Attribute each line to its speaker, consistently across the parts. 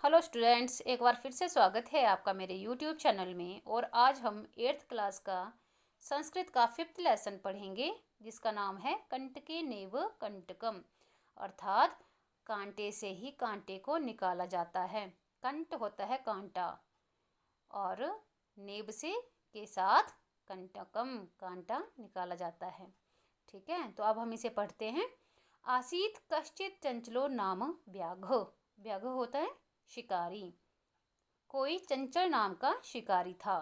Speaker 1: Hello students, एक बार फिर से स्वागत है आपका मेरे यूट्यूब चैनल में। और आज हम 8th क्लास का संस्कृत का 5th लेसन पढ़ेंगे, जिसका नाम है कंटके नेव कंटकम, अर्थात कांटे से ही कांटे को निकाला जाता है। कंट होता है कांटा और नेब से के साथ कंटकम कांटा निकाला जाता है। ठीक है, तो अब हम इसे पढ़ते हैं। आसीत कश्चित चंचलो नाम व्याघ्र। व्याघ्र होता है शिकारी। कोई चंचल नाम का शिकारी था।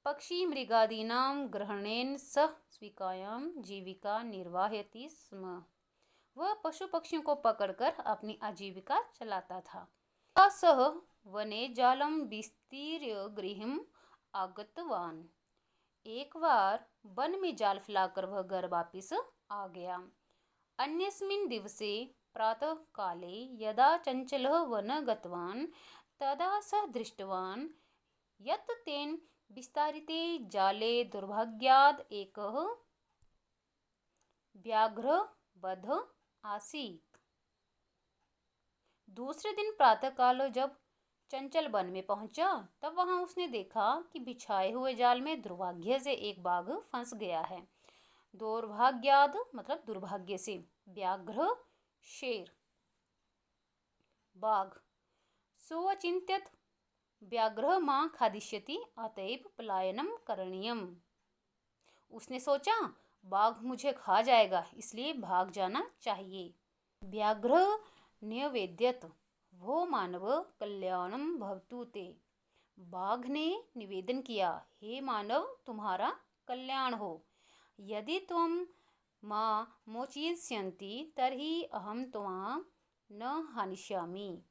Speaker 1: पक्षी मृगादीनां ग्रहणेन सह स्वीकायां जीविका निर्वाहयति स्म। वह पशु पक्षियों को पकड़कर अपनी आजीविका चलाता था। सह वने जालम विस्तीर्य गृहम् आगतवान। एक बार वन में जाल फैलाकर वह घर वापिस आ गया। अन्यस्मिन् दिवसे प्रातः काले यदा चंचलः वनं गतवान् तदा सः दृष्टवान् यत् तेन विस्तारिते जाले दुर्भाग्याद् एकः व्याघ्रः बद्धः आसीत्। दूसरे दिन प्रातःकाल जब चंचल वन में पहुंचा, तब वहां उसने देखा कि बिछाए हुए जाल में दुर्भाग्य से एक बाघ फंस गया है। दुर्भाग्याद मतलब दुर्भाग्य से, व्याघ्र शेर, बाघ। सो अचिंत्यत व्याघ्र मां खादिष्यति अतएव पलायनम करणीयम। उसने सोचा बाघ मुझे खा जाएगा, इसलिए भाग जाना चाहिए। व्याघ्र न्यवेद्यत वो मानव कल्याणम भवतु ते। बाघ ने निवेदन किया, हे मानव तुम्हारा कल्याण हो। यदि तुम मां मोचयिष्यन्ति तर्हि अहम त्वां न हनिष्यामि।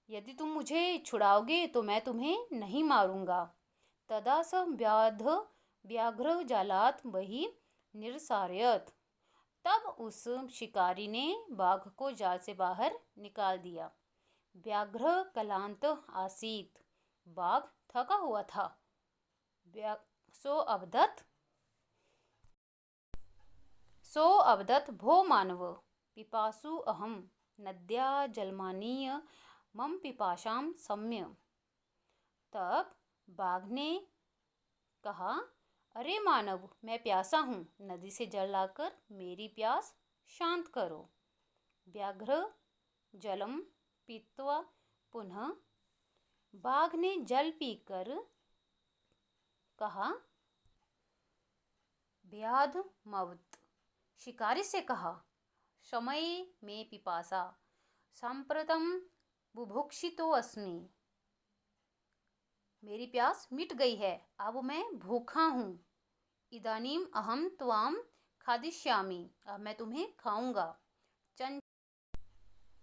Speaker 1: यदि तुम मुझे छुड़ाओगे तो मैं तुम्हें नहीं मारूंगा। तदा स व्याघ्र जालात वही निरसारयत। तब उस शिकारी ने बाघ को जाल से बाहर निकाल दिया। व्याघ्र क्लांत आसीत। बाघ थका हुआ था। सो अवदत् भो मानव पिपासु अहम नद्या जलमानीय मम पिपाशां सम्य। तब बाघ ने कहा, अरे मानव, मैं प्यासा हूँ, नदी से जल लाकर मेरी प्यास शांत करो। व्याघ्र जलम पीत्वा पुनः। बाघ ने जल पीकर कहा, व्याध मवत्। शिकारी से कहा, समय में पिपासा सांप्रतम बुभुक्षितो अस्मि। मेरी प्यास मिट गई है, अब मैं भूखा हूँ। इदानीम अहम त्वाम खादिष्यामि, अब मैं तुम्हें खाऊंगा।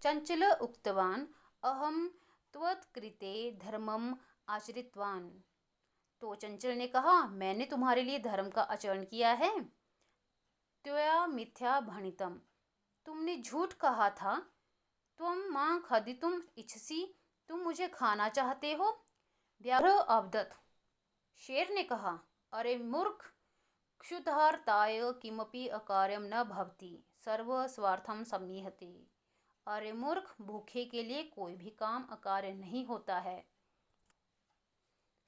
Speaker 1: चंचल उक्तवान अहम त्वत्कृते धर्मम आचरितवान। तो चंचल ने कहा, मैंने तुम्हारे लिए धर्म का आचरण किया है। त्वया मिथ्या भणितम, तुमने झूठ कहा था। त्वं मां खादितुम इच्छसि, तुम मुझे खाना चाहते हो। व्याघ्र अवदत्। शेर ने कहा, अरे मूर्ख, क्षुधार्ताय किमपि अकार्यम न भवति सर्व स्वार्थम सम्मीहते। अरे मूर्ख, भूखे के लिए कोई भी काम अकार्य नहीं होता है।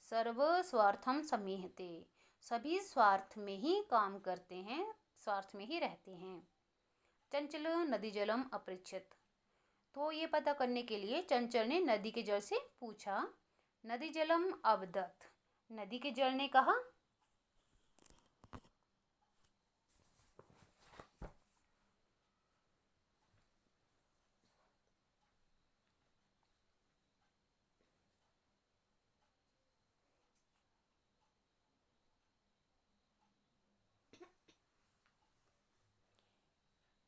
Speaker 1: सर्व स्वार्थम सम्मीहते, सभी स्वार्थ में ही काम करते हैं, स्वार्थ में ही रहते हैं। चंचल नदी जलम अपृच्छत। तो ये पता करने के लिए चंचल ने नदी के जल से पूछा। नदी जलम अवदत्, नदी के जल ने कहा,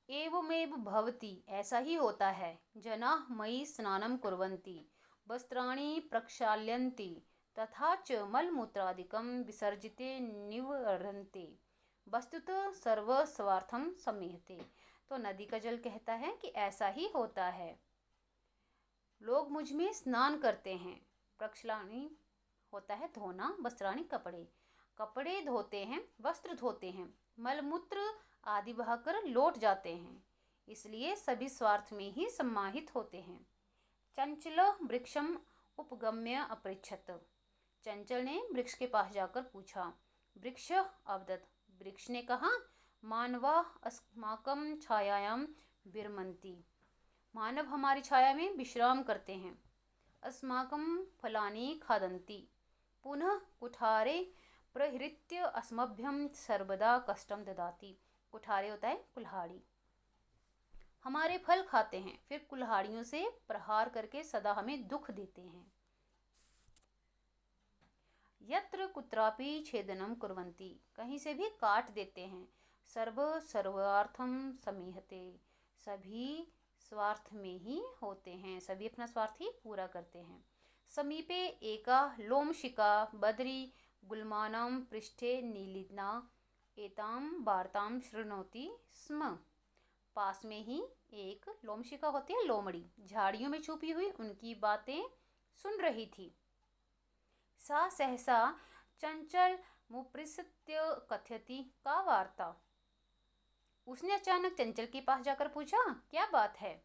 Speaker 1: एवमेव भवति, ऐसा ही होता है। जनाः मयि स्नानं कुर्वन्ति, वस्त्राणि प्रक्षाल्यन्ति, तथा च मलमूत्रादिकं विसर्जिते निवर्तन्ते, वस्तुतः सर्वस्वार्थं सम्मीहते। तो नदी का जल कहता है कि ऐसा ही होता है। लोग मुझ में स्नान करते हैं। प्रक्षालनी होता है धोना, वस्त्राणि कपड़े, कपड़े धोते हैं, वस्त्र धोते हैं, मलमूत्र आदि बहाकर लौट जाते हैं, इसलिए सभी स्वार्थ में ही सम्माहित होते हैं। चंचल वृक्षम उपगम्य अपृच्छत। चंचल ने वृक्ष के पास जाकर पूछा। वृक्ष अवदत्, वृक्ष ने कहा, मानवा अस्माकं छायायां विरमन्ति, मानव हमारी छाया में विश्राम करते हैं। अस्माकं फलानि खादन्ति, पुनः कुठारे प्रहृत्य अस्मभ्यं सर्वदा कष्टं ददाति। कुठारे होता है कुल्हाड़ी। हमारे फल खाते हैं, फिर कुल्हाड़ियों से प्रहार करके सदा हमें दुख देते हैं। यत्र कुत्रापि छेदनम कुर्वन्ति, कहीं से भी काट देते हैं। सर्व सर्वार्थम समीहते, सभी स्वार्थ में ही होते हैं, सभी अपना स्वार्थ ही पूरा करते हैं। समीपे एका लोमशिका बद्री गुल्मानां पृष्ठे नीलिना एताम वार्ताम शृणोति स्म। पास में ही एक लोमशिका होती है, लोमड़ी, झाड़ियों में छुपी हुई उनकी बातें सुन रही थी। सा सहसा चंचल मुपृसत्य कथयति का वार्ता। उसने अचानक चंचल के पास जाकर पूछा, क्या बात है?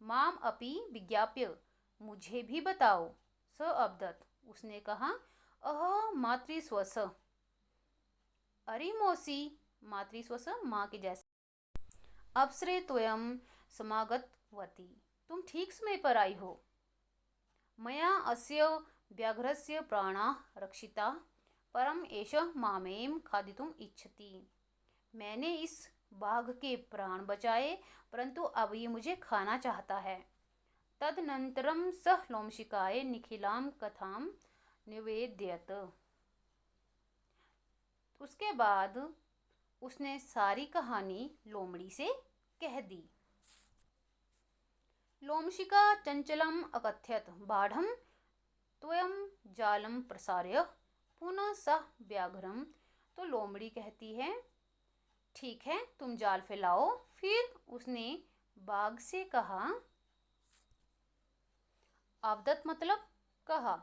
Speaker 1: माम अपि विज्ञाप्य, मुझे भी बताओ। स अवदत्, उसने कहा, अह मातृस्वस, अरे मौसी, मातृस्वस माँ के जैसे। अवसरे त्वयं समागतवती, तुम ठीक समय पर आई हो। मया अस्य व्याघ्रस्य प्राणाः रक्षिता, परम एषः मामेव खादितुम् इच्छति। मैंने इस बाघ के प्राण बचाए, परंतु अब ये मुझे खाना चाहता है। तदनंतरम सह लोमशिकाय निखिलाम कथाम निवेदयत। उसके बाद उसने सारी कहानी लोमड़ी से कह दी। लोमशिका चंचलम अकथयत बाढ़म त्वयं जालम प्रसार्य पुनः सह व्याघ्रम। तो लोमड़ी कहती है, ठीक है, तुम जाल फैलाओ। फिर उसने बाघ से कहा, अवदत् मतलब कहा,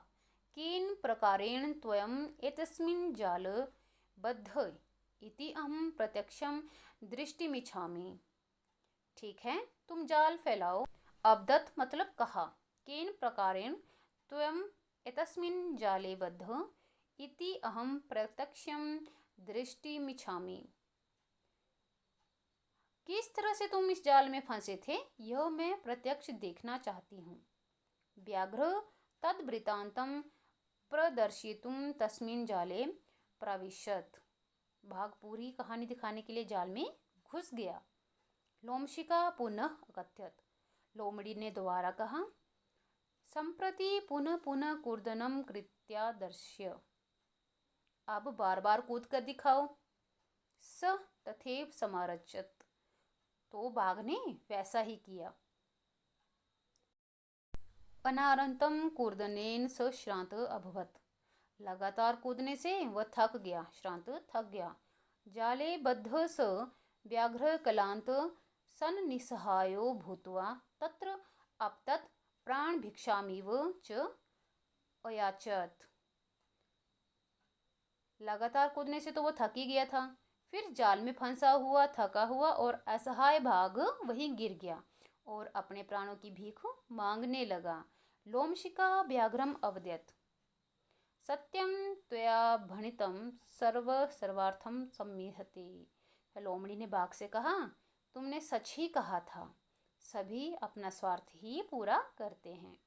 Speaker 1: किन प्रकारेण त्वयं एतस्मिन् जाल बद्ध इति अहं प्रत्यक्षं दृष्टिमिच्छामि। ठीक है, तुम जाल फैलाओ। अवदत् मतलब कहा, केन प्रकारेण त्वयं एतस्मिन् जाले बद्ध इति अहं प्रत्यक्षं दृष्टिमिच्छामि। किस तरह से तुम इस जाल में फंसे थे, यह मैं प्रत्यक्ष देखना चाहती हूँ। व्याघ्र तद्वृत्तान्तं प्रदर्शितुं तस्मिन् जाले प्रविशत्। बाघ पूरी कहानी दिखाने के लिए जाल में घुस गया। लोमशिका पुनः अकथयत, लोमड़ी ने दोबारा कहा, संप्रति पुनः पुनः कूर्दनं कृत्या दर्श्य। अब बार बार कूद कर दिखाओ। स तथैव समारचत, तो बाघ ने वैसा ही किया। अनारंतम कूर्दनेन स श्रांत अभवत्, लगातार कूदने से वह थक गया, श्रांत थक गया। जाले बद्ध स व्याघ्र कलांत सन्निसहायो भूत्वा तत्र अपतत् प्राण भिक्षामिव च अयाचत। लगातार कूदने से तो वो थक ही गया था, फिर जाल में फंसा हुआ, थका हुआ और असहाय बाघ वहीं गिर गया और अपने प्राणों की भीख मांगने लगा। लोमशिका व्याघ्रम अवदयत्, सत्यम त्वया भणितं सर्व सर्वार्थम सम्मीहते। लोमड़ी ने बाघ से कहा, तुमने सच ही कहा था, सभी अपना स्वार्थ ही पूरा करते हैं।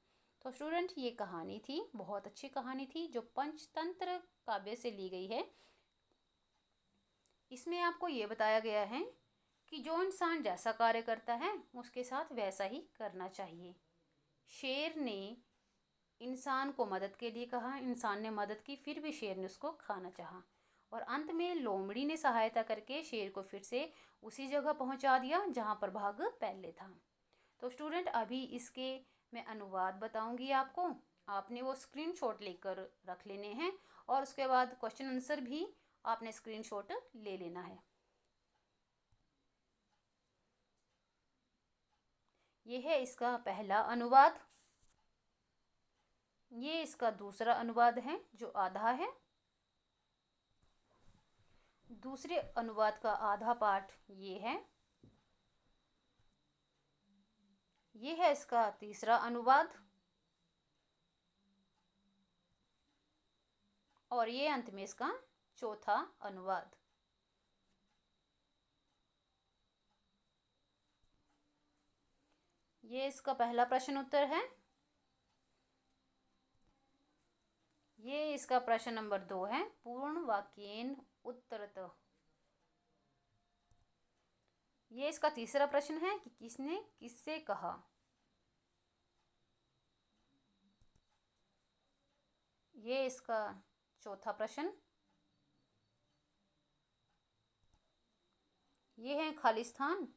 Speaker 1: तो स्टूडेंट, ये कहानी थी, बहुत अच्छी कहानी थी जो पंचतंत्र काव्य से ली गई है। इसमें आपको ये बताया गया है कि जो इंसान जैसा कार्य करता है उसके साथ वैसा ही करना चाहिए। शेर ने इंसान को मदद के लिए कहा, इंसान ने मदद की, फिर भी शेर ने उसको खाना चाहा और अंत में लोमड़ी ने सहायता करके शेर को फिर से उसी जगह पहुंचा दिया जहां पर बाघ पहले था। तो स्टूडेंट, अभी इसके मैं अनुवाद बताऊंगी आपको, आपने वो स्क्रीनशॉट लेकर रख लेने हैं और उसके बाद क्वेश्चन आंसर भी आपने स्क्रीनशॉट ले लेना है। ये है इसका पहला अनुवाद, ये इसका दूसरा अनुवाद है जो आधा है। दूसरे अनुवाद का आधा पार्ट ये है। ये है इसका तीसरा अनुवाद। और ये अंत में इसका चौथा अनुवाद। ये इसका पहला प्रश्न उत्तर है। ये इसका प्रश्न नंबर 2 है, पूर्ण वाक्येन उत्तरतः। ये इसका तीसरा प्रश्न है कि किसने किससे कहा। ये इसका चौथा प्रश्न। ये है खालिस्तान।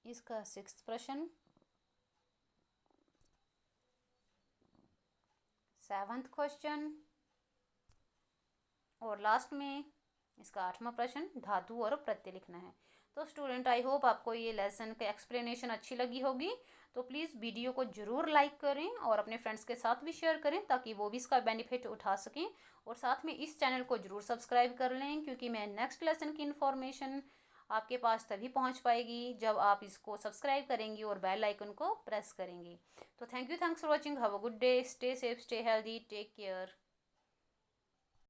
Speaker 1: इसका सिक्स्थ प्रश्न। Seventh question. और लास्ट में इसका आठवां प्रश्न, धातु और प्रत्यय लिखना है। तो स्टूडेंट, आई होप आपको ये लेसन का एक्सप्लेनेशन अच्छी लगी होगी। तो प्लीज़ वीडियो को ज़रूर लाइक करें और अपने फ्रेंड्स के साथ भी शेयर करें ताकि वो भी इसका बेनिफिट उठा सकें। और साथ में इस चैनल को ज़रूर सब्सक्राइब कर लें, क्योंकि मैं नेक्स्ट लेसन की इन्फॉर्मेशन आपके पास तभी पहुंच पाएगी जब आप इसको सब्सक्राइब करेंगी और बेल आइकन को प्रेस करेंगी। तो thanks for watching. Have a good day, stay safe, stay healthy, take care.